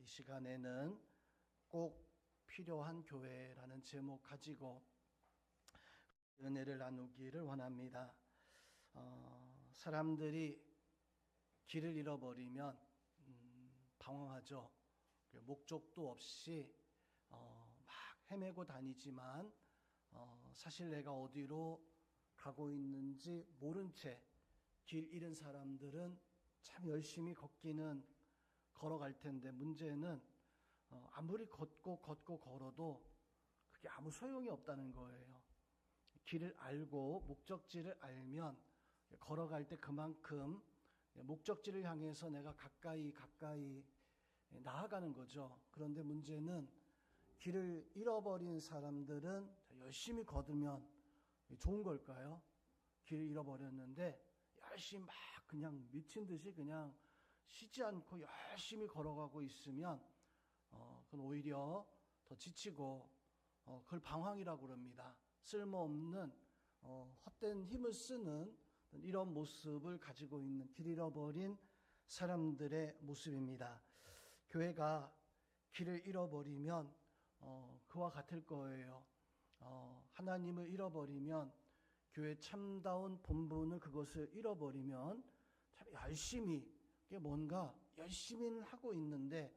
시간에는 꼭 필요한 교회라는 제목 가지고 은혜를 나누기를 원합니다. 사람들이 길을 잃어버리면 방황하죠. 목적도 없이 막 헤매고 다니지만 사실 내가 어디로 가고 있는지 모른 채 길 잃은 사람들은 참 열심히 걸어갈 텐데, 문제는 아무리 걷고 걸어도 그게 아무 소용이 없다는 거예요. 길을 알고 목적지를 알면 걸어갈 때 그만큼 목적지를 향해서 내가 가까이 나아가는 거죠. 그런데 문제는 길을 잃어버린 사람들은 열심히 걸으면 좋은 걸까요? 길을 잃어버렸는데 열심히 막 그냥 미친 듯이 그냥 쉬지 않고 열심히 걸어가고 있으면 그건 오히려 더 지치고 그걸 방황이라고 그럽니다. 쓸모없는 헛된 힘을 쓰는 이런 모습을 가지고 있는 길 잃어버린 사람들의 모습입니다. 교회가 길을 잃어버리면 그와 같을 거예요. 하나님을 잃어버리면, 교회 참다운 본분을 그것을 잃어버리면 참 열심히 뭔가 열심히는 하고 있는데,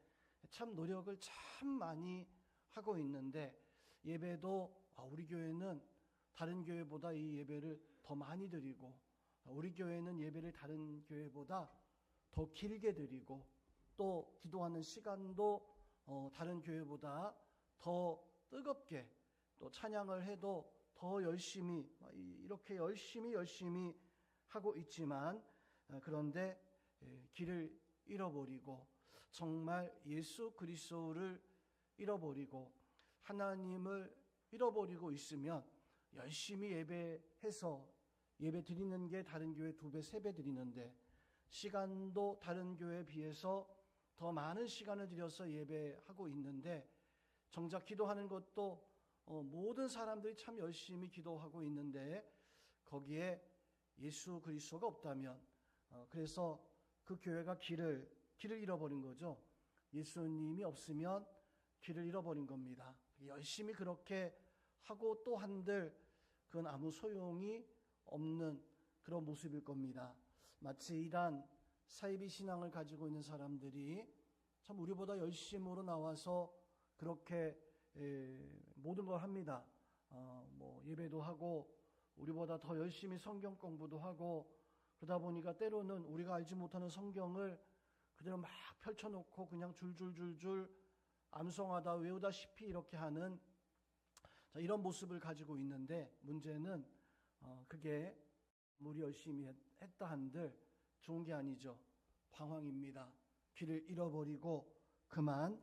참 노력을 참 많이 하고 있는데, 예배도 우리 교회는 다른 교회보다 이 예배를 더 많이 드리고, 우리 교회는 예배를 다른 교회보다 더 길게 드리고, 또 기도하는 시간도 다른 교회보다 더 뜨겁게, 또 찬양을 해도 더 열심히, 이렇게 열심히 하고 있지만, 그런데 길을 잃어버리고 정말 예수 그리스도를 잃어버리고 하나님을 잃어버리고 있으면, 열심히 예배해서 예배 드리는 게 다른 교회 2배, 3배 드리는데, 시간도 다른 교회에 비해서 더 많은 시간을 들여서 예배하고 있는데, 정작 기도하는 것도 모든 사람들이 참 열심히 기도하고 있는데 거기에 예수 그리스도가 없다면, 그래서 그 교회가 길을 잃어버린 거죠. 예수님이 없으면 길을 잃어버린 겁니다. 열심히 그렇게 하고 또 한들 그건 아무 소용이 없는 그런 모습일 겁니다. 마치 이단 사이비 신앙을 가지고 있는 사람들이 참 우리보다 열심으로 나와서 그렇게 모든 걸 합니다. 예배도 하고 우리보다 더 열심히 성경 공부도 하고, 그러다 보니까 때로는 우리가 알지 못하는 성경을 그대로 막 펼쳐놓고 그냥 줄줄줄줄 암송하다 외우다시피 이렇게 하는 이런 모습을 가지고 있는데, 문제는 그게 아무리 열심히 했다 한들 좋은 게 아니죠. 방황입니다. 길을 잃어버리고 그만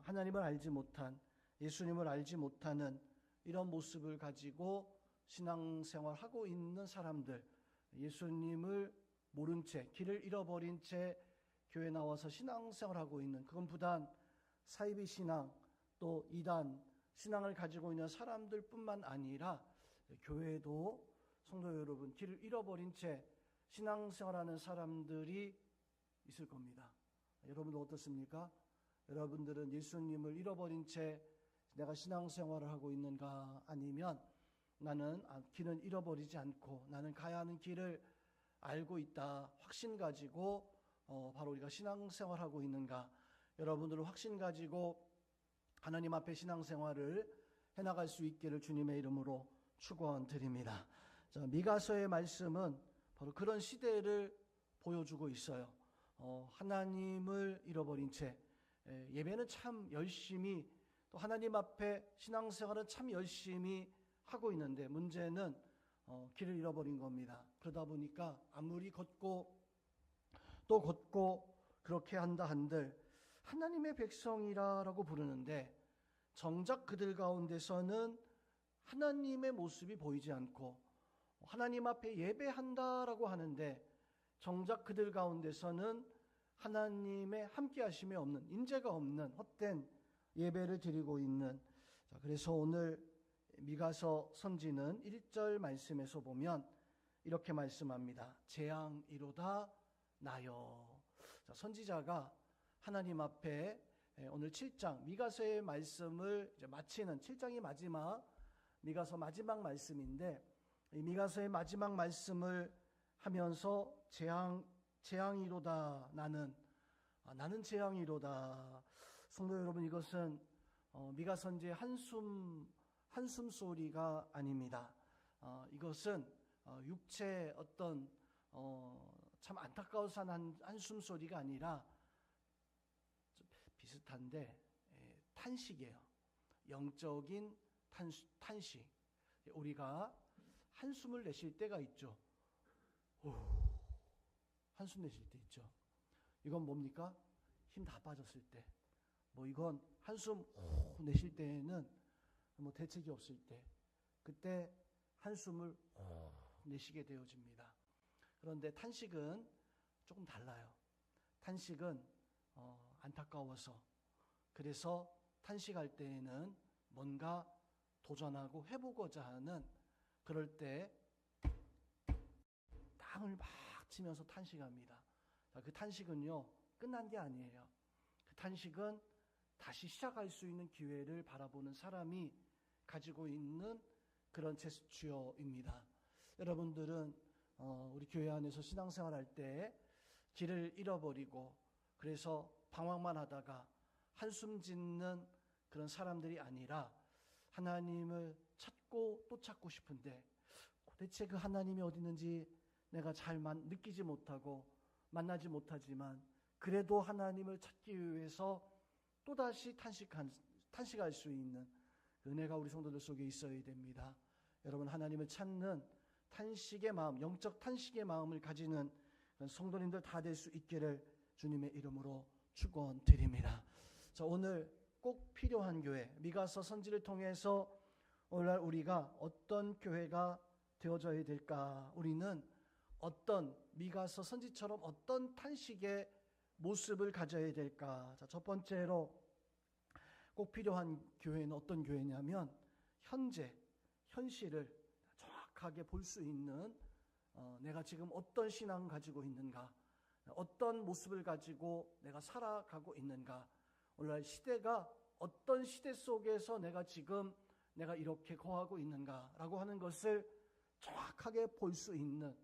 하나님을 알지 못한, 예수님을 알지 못하는 이런 모습을 가지고 신앙생활하고 있는 사람들, 예수님을 모른 채 길을 잃어버린 채 교회 나와서 신앙생활하고 있는, 그건 부단 사이비 신앙 또 이단 신앙을 가지고 있는 사람들뿐만 아니라 교회도, 성도 여러분, 길을 잃어버린 채 신앙생활하는 사람들이 있을 겁니다. 여러분 어떻습니까? 여러분들은 예수님을 잃어버린 채 내가 신앙생활을 하고 있는가, 아니면 나는 길은 잃어버리지 않고 나는 가야 하는 길을 알고 있다, 확신 가지고 바로 우리가 신앙생활하고 있는가? 여러분들은 확신 가지고 하나님 앞에 신앙생활을 해나갈 수 있기를 주님의 이름으로 축원드립니다. 미가서의 말씀은 바로 그런 시대를 보여주고 있어요. 하나님을 잃어버린 채 예배는 참 열심히, 또 하나님 앞에 신앙생활은 참 열심히 하고 있는데, 문제는 길을 잃어버린 겁니다. 그러다 보니까 아무리 걷고 또 걷고 그렇게 한다 한들 하나님의 백성이라고 부르는데, 정작 그들 가운데서는 하나님의 모습이 보이지 않고, 하나님 앞에 예배한다라고 하는데 정작 그들 가운데서는 하나님의 함께하심이 없는, 임재가 없는 헛된 예배를 드리고 있는. 그래서 오늘 미가서 선지는 1절 말씀에서 보면 이렇게 말씀합니다. 재앙이로다 나여. 선지자가 하나님 앞에 오늘 7장 미가서의 말씀을 이제 마치는 7장이 마지막 미가서 마지막 말씀인데, 이 미가서의 마지막 말씀을 하면서 재앙이로다 나는 재앙이로다. 성도 여러분, 이것은 미가 선지의 한숨 소리가 아닙니다. 이것은 육체의 어떤 참 안타까워서 하는 한숨 소리가 아니라 비슷한데 탄식이에요. 영적인 탄식. 우리가 한숨을 내쉴 때가 있죠. 한숨 내쉴 때 있죠. 이건 뭡니까? 힘 다 빠졌을 때. 이건 한숨 내쉴 때에는 대책이 없을 때, 그때 한숨을 내쉬게 되어집니다. 그런데 탄식은 조금 달라요. 탄식은 안타까워서, 그래서 탄식할 때에는 뭔가 도전하고 해보고자 하는, 그럴 때 땅을 막 치면서 탄식합니다. 그 탄식은요, 끝난 게 아니에요. 그 탄식은 다시 시작할 수 있는 기회를 바라보는 사람이 가지고 있는 그런 제스처입니다. 여러분들은 우리 교회 안에서 신앙생활 할 때 길을 잃어버리고 그래서 방황만 하다가 한숨 짓는 그런 사람들이 아니라, 하나님을 찾고 또 찾고 싶은데 도대체 그 하나님이 어디 있는지 내가 잘 느끼지 못하고 만나지 못하지만, 그래도 하나님을 찾기 위해서 또다시 탄식할 수 있는 은혜가 우리 성도들 속에 있어야 됩니다. 여러분, 하나님을 찾는 탄식의 마음, 영적 탄식의 마음을 가지는 성도님들 다 될 수 있기를 주님의 이름으로 축원드립니다. 자, 오늘 꼭 필요한 교회, 미가서 선지를 통해서 오늘날 우리가 어떤 교회가 되어져야 될까? 우리는 어떤 미가서 선지처럼 어떤 탄식의 모습을 가져야 될까? 자, 첫 번째로 꼭 필요한 교회는 어떤 교회냐면, 현실을 정확하게 볼 수 있는, 내가 지금 어떤 신앙을 가지고 있는가, 어떤 모습을 가지고 내가 살아가고 있는가, 오늘날 시대가 어떤 시대 속에서 내가 이렇게 거하고 있는가라고 하는 것을 정확하게 볼 수 있는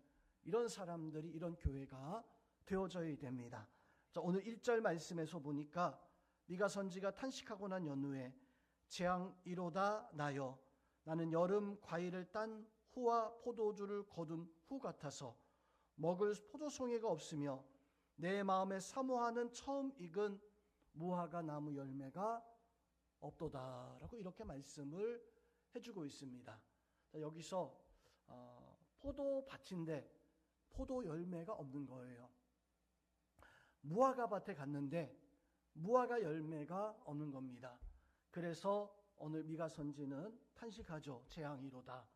이런 사람들이, 이런 교회가 되어져야 됩니다. 자, 오늘 1절 말씀에서 보니까 미가 선지가 탄식하고 난 연후에 재앙이로다 나여 나는 여름 과일을 딴 후와 포도주를 거둔 후 같아서 먹을 포도송이가 없으며 내 마음에 사모하는 처음 익은 무화과 나무 열매가 없도다라고 이렇게 말씀을 해주고 있습니다. 자, 여기서 포도밭인데 포도 열매가 없는 거예요. 무화과 밭에 갔는데 무화과 열매가 없는 겁니다. 그래서 오늘 미가 선지는 탄식하죠. 재앙이로다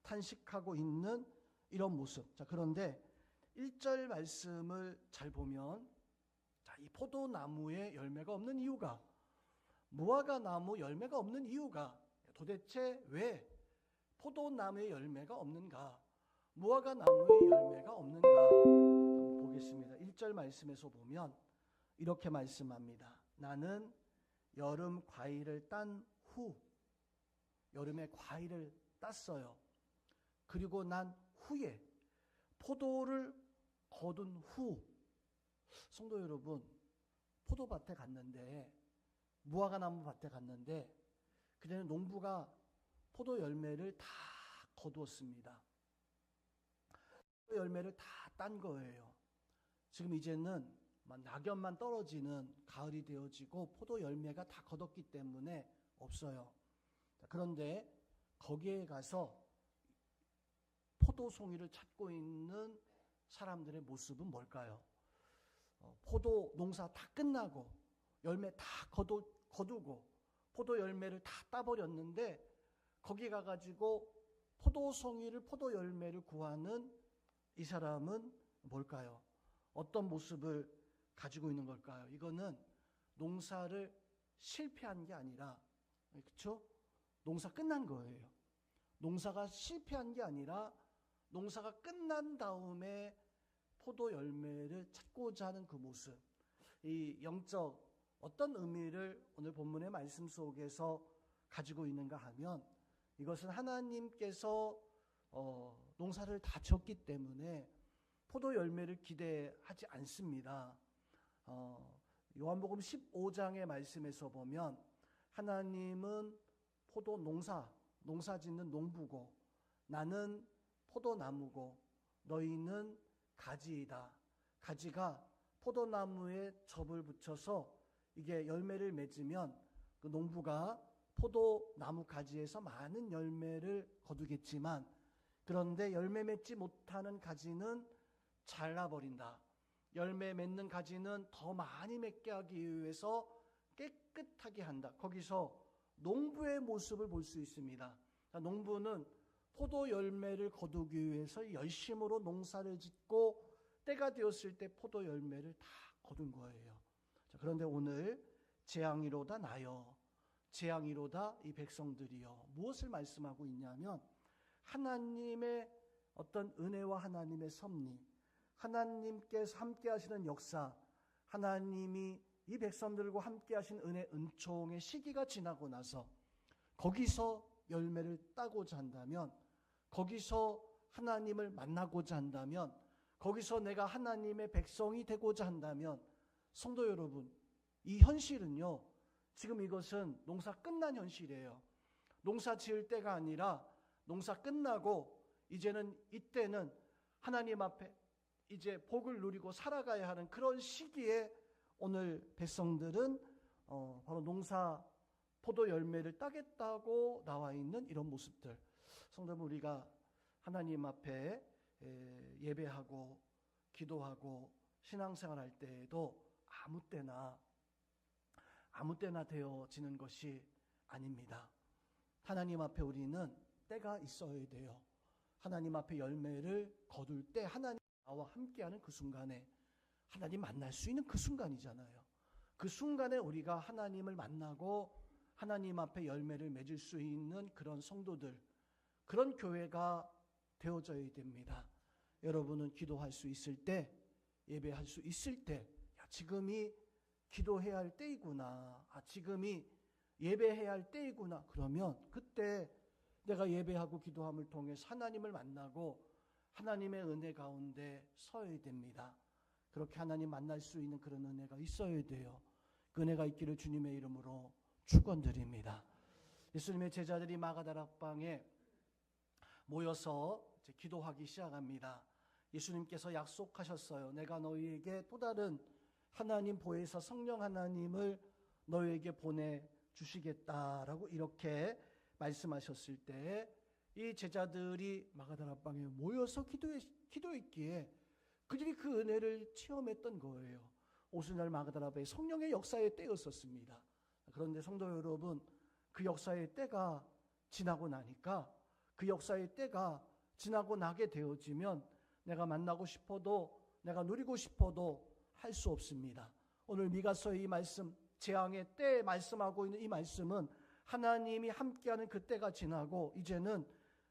탄식하고 있는 이런 모습. 자, 그런데 1절 말씀을 잘 보면, 자, 이 포도나무에 열매가 없는 이유가, 무화과 나무 열매가 없는 이유가 도대체 왜 포도나무에 열매가 없는가, 무화과 나무에 열매가 없는가 한번 보겠습니다. 1절 말씀에서 보면 이렇게 말씀합니다. 나는 여름 과일을 딴 후, 여름에 과일을 땄어요. 그리고 난 후에 포도를 거둔 후. 성도 여러분, 포도밭에 갔는데, 무화과 나무 밭에 갔는데, 그전에 농부가 포도 열매를 다 거두었습니다. 포도 열매를 다 딴 거예요. 지금 이제는 낙엽만 떨어지는 가을이 되어지고 포도 열매가 다 거뒀기 때문에 없어요. 그런데 거기에 가서 포도송이를 찾고 있는 사람들의 모습은 뭘까요? 포도 농사 다 끝나고 열매 다 거두고 포도 열매를 다 따버렸는데, 거기 가가지고 포도 열매를 구하는 이 사람은 뭘까요? 어떤 모습을 가지고 있는 걸까요? 이거는 농사를 실패한 게 아니라, 그렇죠? 농사 끝난 거예요. 농사가 실패한 게 아니라 농사가 끝난 다음에 포도 열매를 찾고자 하는 그 모습. 이 영적 어떤 의미를 오늘 본문의 말씀 속에서 가지고 있는가 하면 이것은 하나님께서 농사를 다 지었기 때문에 포도 열매를 기대하지 않습니다. 요한복음 15장의 말씀에서 보면 하나님은 포도 농사 짓는 농부고 나는 포도나무고 너희는 가지이다. 가지가 포도나무에 접을 붙여서 이게 열매를 맺으면 그 농부가 포도나무 가지에서 많은 열매를 거두겠지만 그런데 열매 맺지 못하는 가지는 잘라버린다. 열매 맺는 가지는 더 많이 맺게 하기 위해서 깨끗하게 한다. 거기서 농부의 모습을 볼 수 있습니다. 농부는 포도 열매를 거두기 위해서 열심으로 농사를 짓고 때가 되었을 때 포도 열매를 다 거둔 거예요. 그런데 오늘 재앙이로다 나여 재앙이로다 이 백성들이여 무엇을 말씀하고 있냐면 하나님의 어떤 은혜와 하나님의 섭리, 하나님께서 함께 하시는 역사, 하나님이 이 백성들과 함께 하신 은혜 은총의 시기가 지나고 나서 거기서 열매를 따고자 한다면, 거기서 하나님을 만나고자 한다면, 거기서 내가 하나님의 백성이 되고자 한다면 성도 여러분, 이 현실은요, 지금 이것은 농사 끝난 현실이에요. 농사 지을 때가 아니라 농사 끝나고 이제는 이때는 하나님 앞에 이제 복을 누리고 살아가야 하는 그런 시기에 오늘 백성들은 바로 농사 포도 열매를 따겠다고 나와 있는 이런 모습들. 성도분, 우리가 하나님 앞에 예배하고 기도하고 신앙생활 할 때에도 아무 때나 되어지는 것이 아닙니다. 하나님 앞에 우리는 때가 있어야 돼요. 하나님 앞에 열매를 거둘 때 하나님 나와 함께하는 그 순간에 하나님 만날 수 있는 그 순간이잖아요. 그 순간에 우리가 하나님을 만나고 하나님 앞에 열매를 맺을 수 있는 그런 성도들, 그런 교회가 되어져야 됩니다. 여러분은 기도할 수 있을 때, 예배할 수 있을 때, 지금이 기도해야 할 때이구나, 지금이 예배해야 할 때이구나, 그러면 그때 내가 예배하고 기도함을 통해서 하나님을 만나고 하나님의 은혜 가운데 서야 됩니다. 그렇게 하나님 만날 수 있는 그런 은혜가 있어야 돼요. 그 은혜가 있기를 주님의 이름으로 축원드립니다. 예수님의 제자들이 마가다락방에 모여서 이제 기도하기 시작합니다. 예수님께서 약속하셨어요. 내가 너희에게 또 다른 하나님 보혜사 성령 하나님을 너희에게 보내주시겠다라고 이렇게 말씀하셨을 때 이 제자들이 마가다락방에 모여서 기도했기에 그들이 그 은혜를 체험했던 거예요. 오순절 마가다락방에 성령의 역사의 때였었습니다. 그런데 성도 여러분, 그 역사의 때가 지나고 나니까, 그 역사의 때가 지나고 나게 되어지면 내가 만나고 싶어도, 내가 누리고 싶어도 할 수 없습니다. 오늘 미가서의 이 말씀, 재앙의 때 말씀하고 있는 이 말씀은 하나님이 함께하는 그 때가 지나고 이제는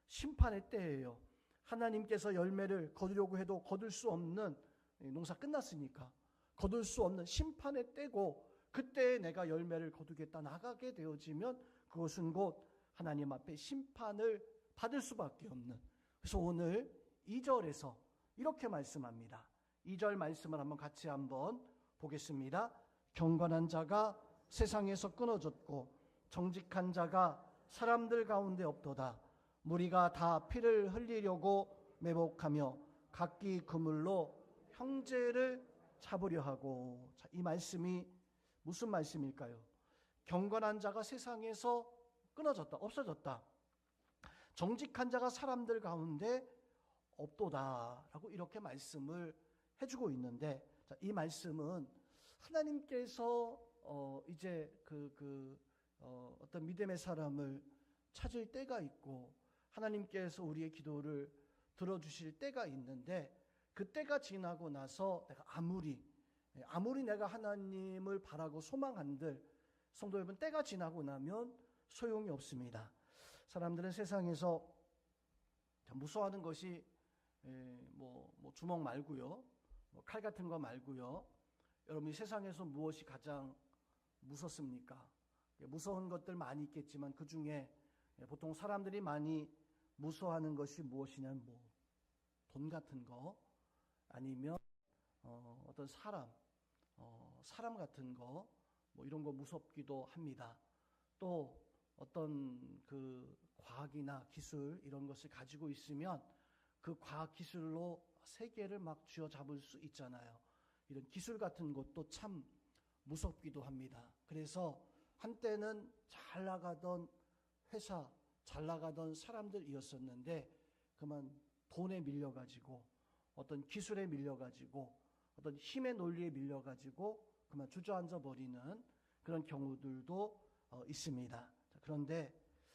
심판의 때예요. 하나님께서 열매를 거두려고 해도 거둘 수 없는, 농사 끝났으니까 거둘 수 없는 심판의 때고, 그때에 내가 열매를 거두겠다 나가게 되어지면 그것은 곧 하나님 앞에 심판을 받을 수밖에 없는. 그래서 오늘 2절에서 이렇게 말씀합니다. 2절 말씀을 같이 한번 보겠습니다. 경건한 자가 세상에서 끊어졌고 정직한 자가 사람들 가운데 없도다. 무리가 다 피를 흘리려고 매복하며 각기 그물로 형제를 잡으려 하고. 자, 이 말씀이 무슨 말씀일까요? 경건한 자가 세상에서 끊어졌다, 없어졌다. 정직한 자가 사람들 가운데 없도다라고 이렇게 말씀을 해주고 있는데, 자, 이 말씀은 하나님께서 이제 어떤 믿음의 사람을 찾을 때가 있고 하나님께서 우리의 기도를 들어주실 때가 있는데, 그 때가 지나고 나서 내가 아무리 내가 하나님을 바라고 소망한들, 성도 여러분, 때가 지나고 나면 소용이 없습니다. 사람들은 세상에서 무서워하는 것이 뭐 주먹 말고요, 칼 같은 거 말고요, 여러분, 이 세상에서 무엇이 가장 무섭습니까? 무서운 것들 많이 있겠지만 그 중에 보통 사람들이 많이 무서워하는 것이 무엇이냐면 돈 같은 거, 아니면 어떤 사람 같은 거, 이런 거 무섭기도 합니다. 또 어떤 그 과학이나 기술 이런 것을 가지고 있으면 그 과학 기술로 세계를 막 쥐어잡을 수 있잖아요. 이런 기술 같은 것도 참 무섭기도 합니다. 그래서 한때는 잘 나가던 회사, 잘 나가던 사람들이었었는데 그만 돈에 밀려가지고, 어떤 기술에 밀려가지고, 어떤 힘의 논리에 밀려가지고 그만 주저앉아 버리는 그런 경우들도 있습니다. 그런데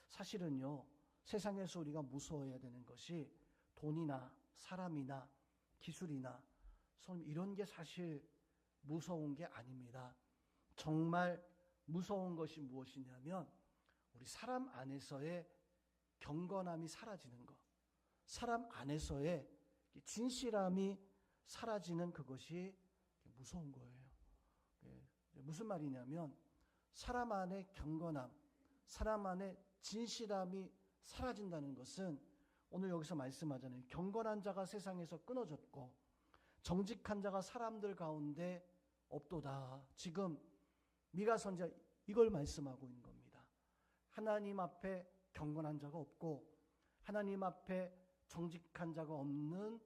사실은요, 세상에서 우리가 무서워해야 되는 것이 돈이나 사람이나 기술이나 이런 게 사실 무서운 게 아닙니다. 정말 무서운 것이 무엇이냐면 우리 사람 안에서의 경건함이 사라지는 것, 사람 안에서의 진실함이 사라지는 그것이 무서운 거예요. 무슨 말이냐면 사람 안의 경건함, 사람 안의 진실함이 사라진다는 것은 오늘 여기서 말씀하잖아요. 경건한 자가 세상에서 끊어졌고 정직한 자가 사람들 가운데 없도다. 지금 미가 선지자 이걸 말씀하고 있는 겁니다. 하나님 앞에 경건한 자가 없고 하나님 앞에 정직한 자가 없는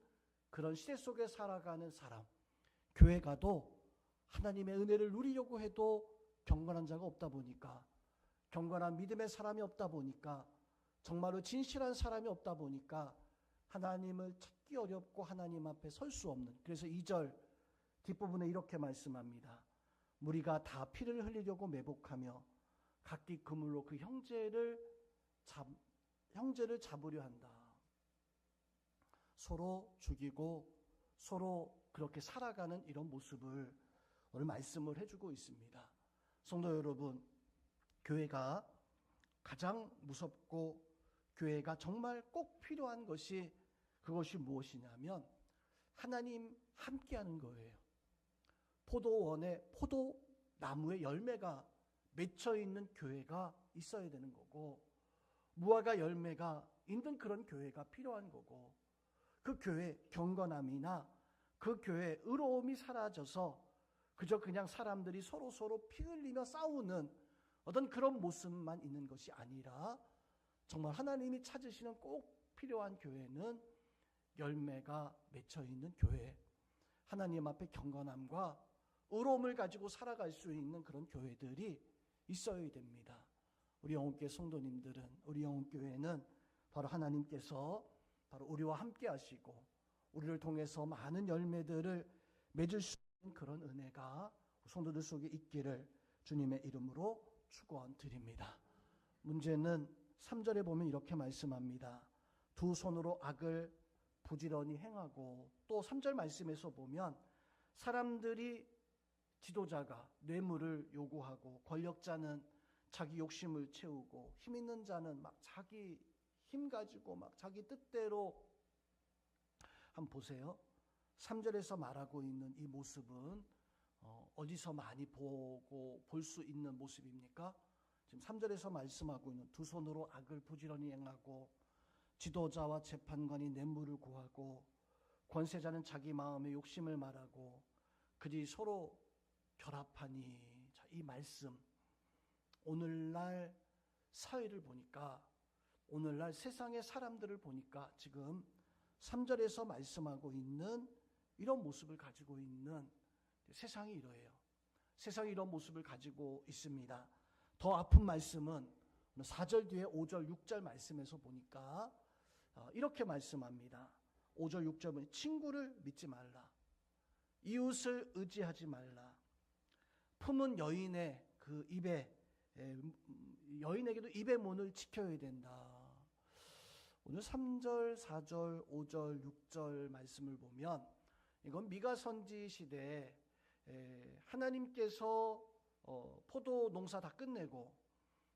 그런 시대 속에 살아가는 사람, 교회 가도 하나님의 은혜를 누리려고 해도 경건한 자가 없다 보니까, 경건한 믿음의 사람이 없다 보니까, 정말로 진실한 사람이 없다 보니까 하나님을 찾기 어렵고 하나님 앞에 설 수 없는, 그래서 2절 뒷부분에 이렇게 말씀합니다. 무리가 다 피를 흘리려고 매복하며 각기 그물로 그 형제를 잡으려 한다. 서로 죽이고 서로 그렇게 살아가는 이런 모습을 오늘 말씀을 해주고 있습니다. 성도 여러분, 교회가 가장 무섭고 교회가 정말 꼭 필요한 것이 그것이 무엇이냐면 하나님 함께하는 거예요. 포도원에 포도나무에 열매가 맺혀 있는 교회가 있어야 되는 거고, 무화과 열매가 있는 그런 교회가 필요한 거고, 그 교회 경건함이나 그 교회 의로움이 사라져서 그저 그냥 사람들이 서로 피 흘리며 싸우는 어떤 그런 모습만 있는 것이 아니라 정말 하나님이 찾으시는 꼭 필요한 교회는 열매가 맺혀 있는 교회, 하나님 앞에 경건함과 의로움을 가지고 살아갈 수 있는 그런 교회들이 있어야 됩니다. 우리 영혼교회 성도님들은, 우리 영혼교회는 바로 하나님께서 바로 우리와 함께 하시고 우리를 통해서 많은 열매들을 맺을 수 있는 그런 은혜가 성도들 속에 있기를 주님의 이름으로 축원드립니다. 문제는 3절에 보면 이렇게 말씀합니다. 두 손으로 악을 부지런히 행하고, 또 3절 말씀에서 보면 사람들이, 지도자가 뇌물을 요구하고, 권력자는 자기 욕심을 채우고, 힘 있는 자는 막 자기 힘 가지고 막 자기 뜻대로. 한번 보세요. 3절에서 말하고 있는 이 모습은 어디서 많이 볼 수 있는 모습입니까? 지금 3절에서 말씀하고 있는 두 손으로 악을 부지런히 행하고, 지도자와 재판관이 뇌물을 구하고, 권세자는 자기 마음의 욕심을 말하고, 그들이 서로 결합하니. 자, 이 말씀, 오늘날 사회를 보니까, 오늘날 세상의 사람들을 보니까 지금 3절에서 말씀하고 있는 이런 모습을 가지고 있는 세상이 이러해요. 세상이 이런 모습을 가지고 있습니다. 더 아픈 말씀은 4절 뒤에 5절, 6절 말씀에서 보니까 이렇게 말씀합니다. 5절, 6절 보니 친구를 믿지 말라. 이웃을 의지하지 말라. 품은 여인의 그 여인에게도 입의 문을 지켜야 된다. 오늘 3절, 4절, 5절, 6절 말씀을 보면 이건 미가 선지 시대에 하나님께서 포도 농사 다 끝내고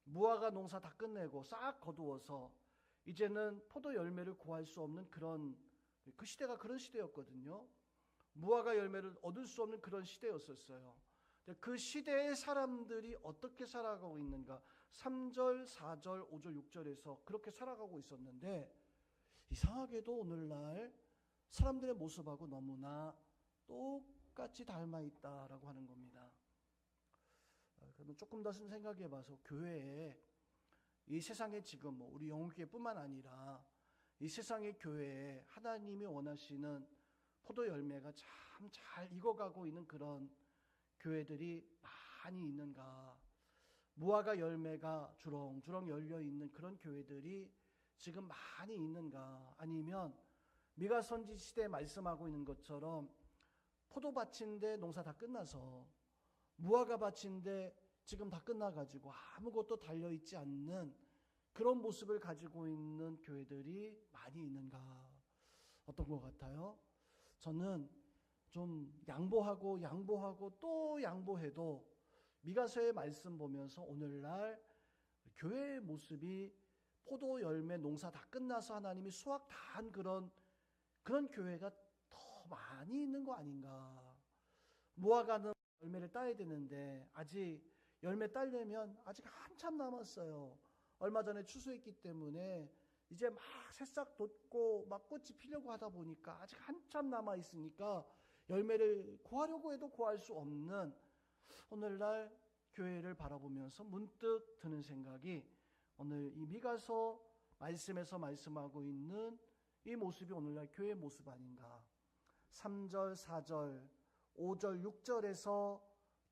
무화과 농사 다 끝내고 싹 거두어서 이제는 포도 열매를 구할 수 없는 그런 그 시대가 그런 시대였거든요. 무화과 열매를 얻을 수 없는 그런 시대였었어요. 그 시대의 사람들이 어떻게 살아가고 있는가? 3절, 4절, 5절, 6절에서 그렇게 살아가고 있었는데 이상하게도 오늘날 사람들의 모습하고 너무나 똑같이 닮아 있다라고 하는 겁니다. 그러면 조금 더 생각해 봐서 교회에 이 세상에 지금 우리 영웅교회뿐만 아니라 이 세상의 교회에 하나님이 원하시는 포도 열매가 참 잘 익어가고 있는 그런 교회들이 많이 있는가? 무화과 열매가 주렁주렁 열려 있는 그런 교회들이 지금 많이 있는가? 아니면 미가 선지 시대에 말씀하고 있는 것처럼 포도밭인데 농사 다 끝나서 무화과 밭인데 지금 다 끝나가지고 아무것도 달려있지 않는 그런 모습을 가지고 있는 교회들이 많이 있는가? 어떤 것 같아요? 저는 좀 양보하고 또 양보해도 미가서의 말씀 보면서 오늘날 교회의 모습이 포도 열매 농사 다 끝나서 하나님이 수확 다 한 그런 교회가 더 많이 있는 거 아닌가? 무화과는 열매를 따야 되는데 아직 열매 따려면 아직 한참 남았어요. 얼마 전에 추수했기 때문에 이제 막 새싹 돋고 막 꽃이 피려고 하다 보니까 아직 한참 남아 있으니까 열매를 구하려고 해도 구할 수 없는 오늘날 교회를 바라보면서 문득 드는 생각이 오늘 이 미가서 말씀에서 말씀하고 있는 이 모습이 오늘날 교회의 모습 아닌가. 3절, 4절, 5절, 6절에서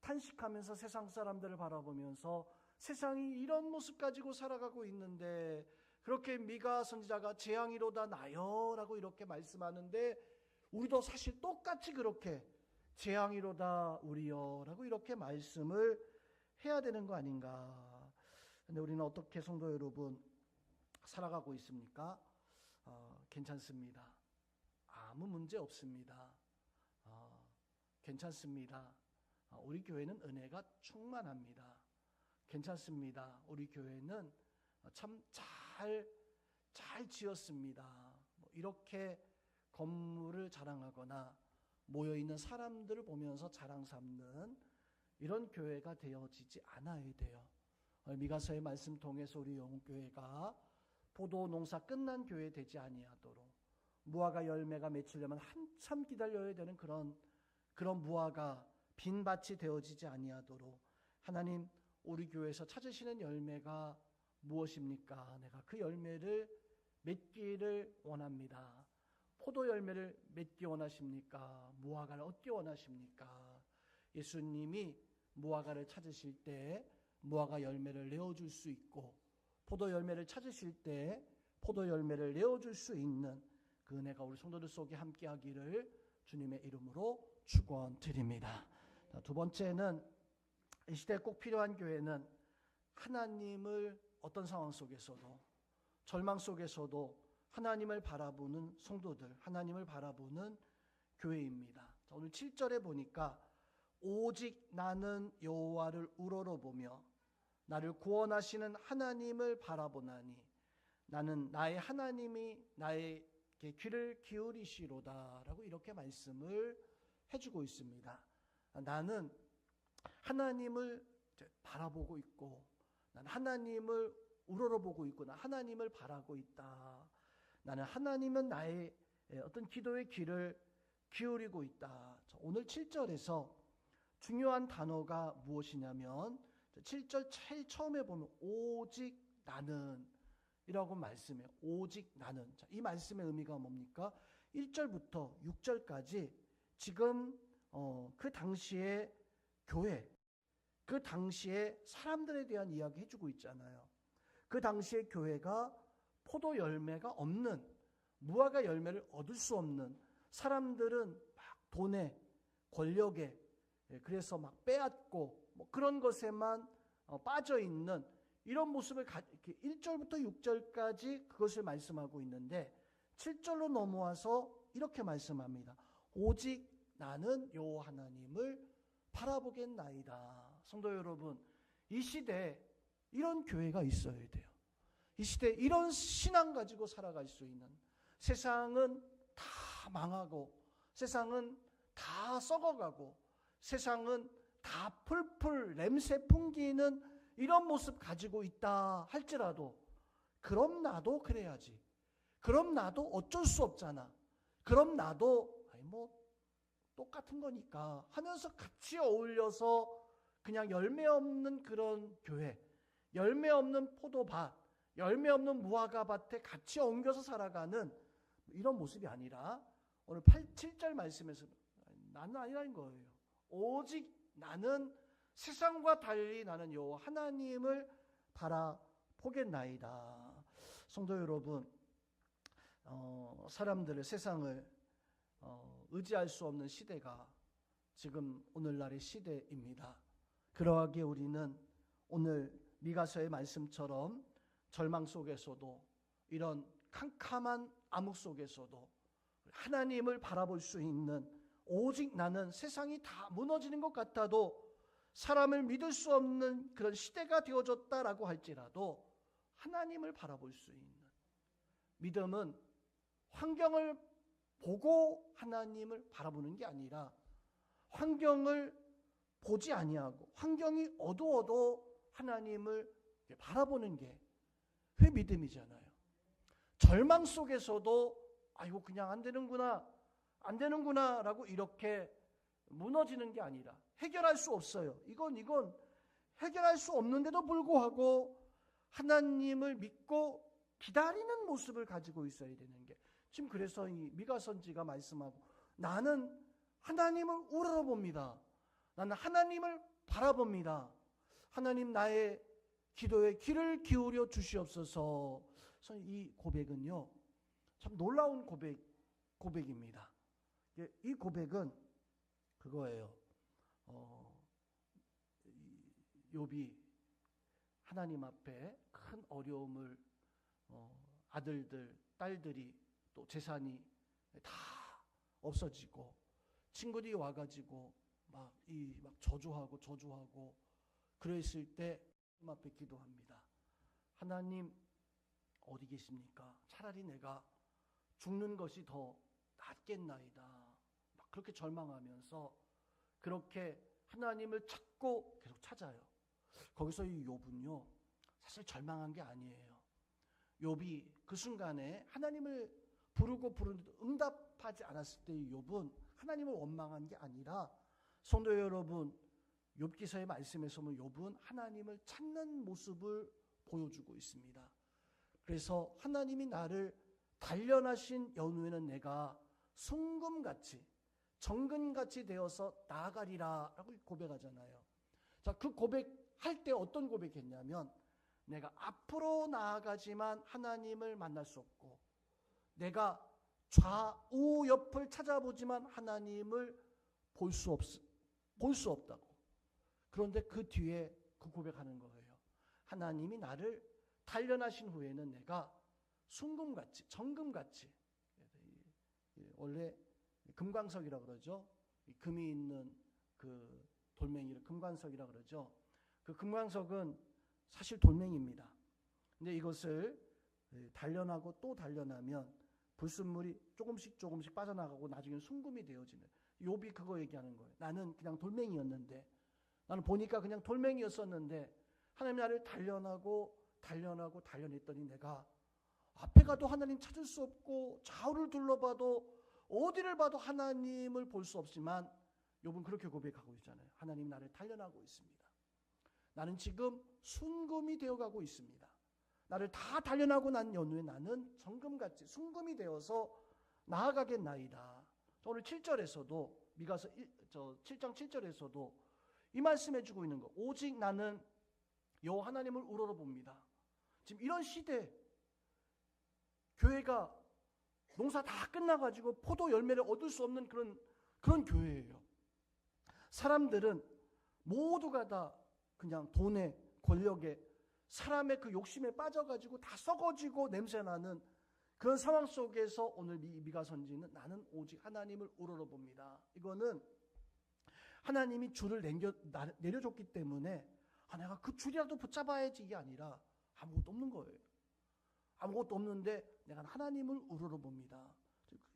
탄식하면서 세상 사람들을 바라보면서 세상이 이런 모습 가지고 살아가고 있는데 그렇게 미가 선지자가 재앙이로다 나여라고 이렇게 말씀하는데 우리도 사실 똑같이 그렇게 재앙이로다 우리여라고 이렇게 말씀을 해야 되는 거 아닌가. 근데 우리는 어떻게 성도 여러분 살아가고 있습니까? 괜찮습니다. 아무 문제 없습니다. 괜찮습니다. 우리 교회는 은혜가 충만합니다. 괜찮습니다. 우리 교회는 참 잘 지었습니다. 이렇게 건물을 자랑하거나 모여있는 사람들을 보면서 자랑 삼는 이런 교회가 되어지지 않아야 돼요. 미가서의 말씀 통해서 우리 영웅교회가 포도 농사 끝난 교회 되지 아니하도록 무화과 열매가 맺히려면 한참 기다려야 되는 그런 무화과 빈 밭이 되어지지 아니하도록 하나님 우리 교회에서 찾으시는 열매가 무엇입니까? 내가 그 열매를 맺기를 원합니다. 포도 열매를 맺기 원하십니까? 무화과를 얻기 원하십니까? 예수님이 무화과를 찾으실 때 무화과 열매를 내어줄 수 있고 포도 열매를 찾으실 때 포도 열매를 내어줄 수 있는 그 은혜가 우리 성도들 속에 함께하기를 주님의 이름으로 축원드립니다. 두 번째는 이 시대에 꼭 필요한 교회는 하나님을 어떤 상황 속에서도 절망 속에서도 하나님을 바라보는 성도들, 하나님을 바라보는 교회입니다. 오늘 7절에 보니까 오직 나는 여호와를 우러러보며 나를 구원하시는 하나님을 바라보나니 나는 나의 하나님이 나에게 귀를 기울이시로다 라고 이렇게 말씀을 해주고 있습니다. 나는 하나님을 바라보고 있고 나는 하나님을 우러러보고 있고 나 하나님을 바라고 있다. 나는 하나님은 나의 어떤 기도의 귀를 기울이고 있다. 오늘 7절에서 중요한 단어가 무엇이냐면 7절 제일 처음에 보면 오직 나는 이라고 말씀해요. 오직 나는. 이 말씀의 의미가 뭡니까? 1절부터 6절까지 지금 그 당시의 교회, 그 당시의 사람들에 대한 이야기 해주고 있잖아요. 그 당시의 교회가 포도 열매가 없는 무화과 열매를 얻을 수 없는 사람들은 막 돈에 권력에 그래서 막 빼앗고 그런 것에만 빠져 있는 이런 모습을 1절부터 6절까지 그것을 말씀하고 있는데 7절로 넘어와서 이렇게 말씀합니다. 오직 나는 여호와 하나님을 바라보겠나이다. 성도 여러분, 이 시대에 이런 교회가 있어야 돼요. 이 시대에 이런 신앙 가지고 살아갈 수 있는, 세상은 다 망하고 세상은 다 썩어가고 세상은 다 풀풀 냄새 풍기는 이런 모습 가지고 있다 할지라도, 그럼 나도 그래야지, 그럼 나도 어쩔 수 없잖아, 그럼 나도 똑같은 거니까 하면서 같이 어울려서 그냥 열매 없는 그런 교회, 열매 없는 포도밭, 열매 없는 무화과밭에 같이 엉겨서 살아가는 이런 모습이 아니라, 오늘 7절 말씀에서 나는 아니라는 거예요. 오직 나는 세상과 달리 나는 여호와 하나님을 바라보겠나이다. 성도 여러분, 사람들을, 세상을 의지할 수 없는 시대가 지금 오늘날의 시대입니다. 그러하기에 우리는 오늘 미가서의 말씀처럼 절망 속에서도, 이런 캄캄한 암흑 속에서도 하나님을 바라볼 수 있는, 오직 나는 세상이 다 무너지는 것 같아도 사람을 믿을 수 없는 그런 시대가 되어졌다라고 할지라도 하나님을 바라볼 수 있는 믿음은 환경을 보고 하나님을 바라보는 게 아니라 환경을 보지 아니하고 환경이 어두워도 하나님을 바라보는 게 그게 믿음이잖아요. 절망 속에서도 이거 그냥 안 되는구나 라고 이렇게 무너지는 게 아니라, 해결할 수 없어요, 이건 해결할 수 없는데도 불구하고 하나님을 믿고 기다리는 모습을 가지고 있어야 되는 게, 지금 그래서 이 미가 선지가 말씀하고, 나는 하나님을 우러러봅니다, 나는 하나님을 바라봅니다, 하나님 나의 기도에 귀를 기울여 주시옵소서. 이 고백은요 참 놀라운 고백입니다. 이 고백은 그거예요. 욥이 하나님 앞에 큰 어려움을, 아들들, 딸들이, 또 재산이 다 없어지고 친구들이 와가지고 막 저주하고 그랬을 때 하나님 앞에 기도합니다. 하나님 어디 계십니까? 차라리 내가 죽는 것이 더 낫겠나이다. 막 그렇게 절망하면서 그렇게 하나님을 찾고 계속 찾아요. 거기서 이 욥은요 사실 절망한 게 아니에요. 욥이 그 순간에 하나님을 부르는데도 응답하지 않았을 때 이 욥은 하나님을 원망한 게 아니라, 성도 여러분, 욥기서의 말씀에서 보면 욥은 하나님을 찾는 모습을 보여주고 있습니다. 그래서 하나님이 나를 단련하신 연후에는 내가 송금같이 정금같이 되어서 나아가리라 라고 고백하잖아요. 자, 그 고백할 때 어떤 고백했냐면, 내가 앞으로 나아가지만 하나님을 만날 수 없고, 내가 좌우 옆을 찾아보지만 하나님을 볼 수 없다고. 그런데 그 뒤에 그 고백하는 거예요. 하나님이 나를 단련하신 후에는 내가 순금같이, 정금같이, 원래 금광석이라고 그러죠. 금이 있는 그 돌멩이를 금광석이라고 그러죠. 그 금광석은 사실 돌멩이입니다. 근데 이것을 단련하고 또 단련하면 불순물이 조금씩 빠져나가고 나중에 순금이 되어지는, 욥이 그거 얘기하는 거예요. 나는 그냥 돌멩이였는데, 나는 보니까 그냥 돌멩이였었는데 하나님 나를 단련했더니 내가 앞에 가도 하나님 찾을 수 없고 좌우를 둘러봐도 어디를 봐도 하나님을 볼 수 없지만, 욥은 그렇게 고백하고 있잖아요. 하나님 나를 단련하고 있습니다. 나는 지금 순금이 되어가고 있습니다. 나를 다 단련하고 난 연후에 나는 정금같이 순금이 되어서 나아가겠나이다. 오늘 7절에서도 미가서 7장 7절에서도 이 말씀해주고 있는 거, 오직 나는 여호와 하나님을 우러러봅니다. 지금 이런 시대, 교회가 농사 다 끝나가지고 포도 열매를 얻을 수 없는 그런 교회예요. 사람들은 모두가 다 그냥 돈에, 권력에, 사람의 그 욕심에 빠져가지고 다 썩어지고 냄새나는 그런 상황 속에서 오늘 미가 선지는 나는 오직 하나님을 우러러봅니다. 이거는 하나님이 줄을 내려줬기 때문에 내가 그 줄이라도 붙잡아야지, 이게 아니라 아무것도 없는 거예요. 아무것도 없는데 내가 하나님을 우러러봅니다.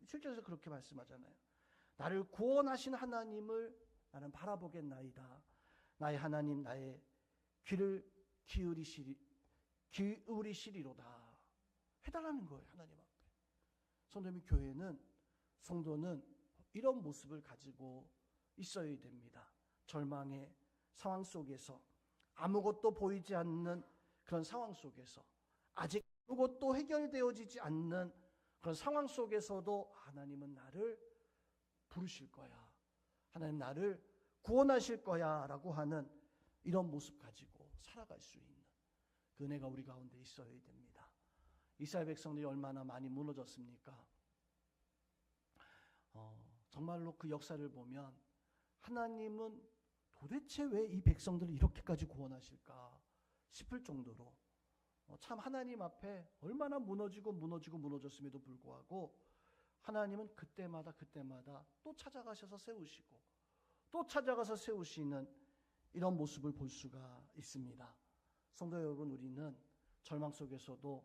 실제로 그렇게 말씀하잖아요. 나를 구원하신 하나님을 나는 바라보겠나이다. 나의 하나님, 나의 귀를 기울이시리로다. 해달라는 거예요, 하나님 앞에. 성도님, 교회는, 성도는 이런 모습을 가지고 있어야 됩니다. 절망의 상황 속에서, 아무것도 보이지 않는 그런 상황 속에서, 아직 아무것도 해결되어지지 않는 그런 상황 속에서도 하나님은 나를 부르실 거야, 하나님 나를 구원하실 거야 라고 하는 이런 모습 가지고 살아갈 수 있는 그 은혜가 우리 가운데 있어야 됩니다. 이스라엘 백성들이 얼마나 많이 무너졌습니까? 정말로 그 역사를 보면 하나님은 도대체 왜 이 백성들을 이렇게까지 구원하실까 싶을 정도로 참 하나님 앞에 얼마나 무너졌음에도 불구하고 하나님은 그때마다 또 찾아가셔서 세우시고 또 찾아가서 세우시는 이런 모습을 볼 수가 있습니다. 성도 여러분, 우리는 절망 속에서도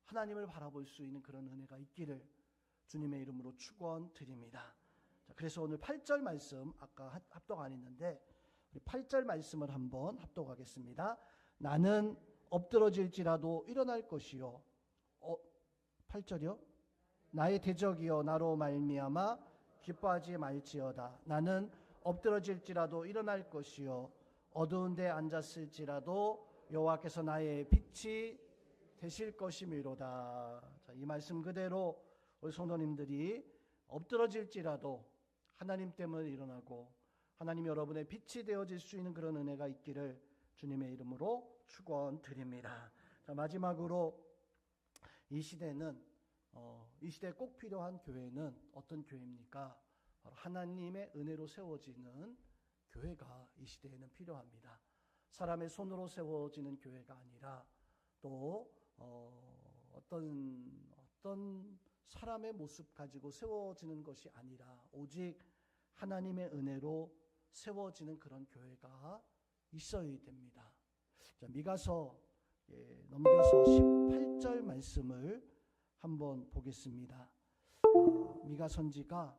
하나님을 바라볼 수 있는 그런 은혜가 있기를 주님의 이름으로 축원드립니다. 그래서 오늘 8절 말씀, 아까 합독 안 했는데 8절 말씀을 한번 합독하겠습니다. 나는 엎드러질지라도 일어날 것이요. 8절이요? 나의 대적이여 나로 말미암아 기뻐하지 말지어다. 나는 엎드러질지라도 일어날 것이요 어두운 데 앉았을지라도 여호와께서 나의 빛이 되실 것이미로다. 자, 이 말씀 그대로 우리 성도님들이 엎드러질지라도 하나님 때문에 일어나고 하나님 여러분의 빛이 되어질 수 있는 그런 은혜가 있기를 주님의 이름으로 축원드립니다. 자, 마지막으로 이 시대에 꼭 필요한 교회는 어떤 교회입니까? 바로 하나님의 은혜로 세워지는 교회가 이 시대에는 필요합니다. 사람의 손으로 세워지는 교회가 아니라 또 어떤 사람의 모습 가지고 세워지는 것이 아니라 오직 하나님의 은혜로 세워지는 그런 교회가 있어야 됩니다. 자, 미가서 넘겨서 18절 말씀을 한번 보겠습니다. 미가 선지가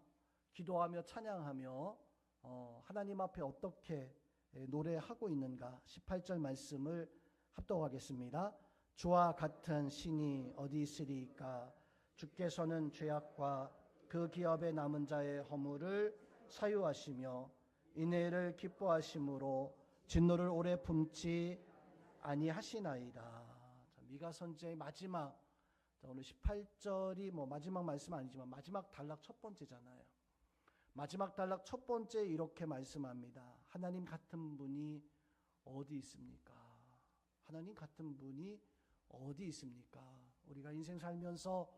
기도하며 찬양하며 하나님 앞에 어떻게 노래하고 있는가 18절 말씀을 합독하겠습니다. 주와 같은 신이 어디 있으리까? 주께서는 죄악과 그 기업에 남은 자의 허물을 사유하시며 인애를 기뻐하심으로 진노를 오래 품지 아니하시나이다. 미가 선지의 마지막, 오늘 18절이 마지막 말씀 아니지만 마지막 단락 첫 번째잖아요. 마지막 단락 첫 번째 이렇게 말씀합니다. 하나님 같은 분이 어디 있습니까? 하나님 같은 분이 어디 있습니까? 우리가 인생 살면서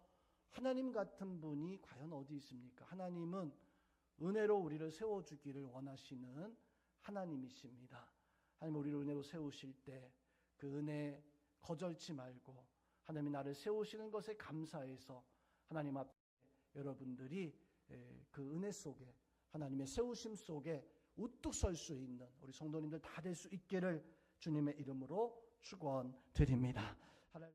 하나님 같은 분이 과연 어디 있습니까? 하나님은 은혜로 우리를 세워주기를 원하시는 하나님이십니다. 하나님 우리를 은혜로 세우실 때 그 은혜 거절치 말고 하나님이 나를 세우시는 것에 감사해서 하나님 앞에 여러분들이 그 은혜 속에 하나님의 세우심 속에 우뚝 설 수 있는 우리 성도님들 다 될 수 있기를 주님의 이름으로 축원드립니다. 하나님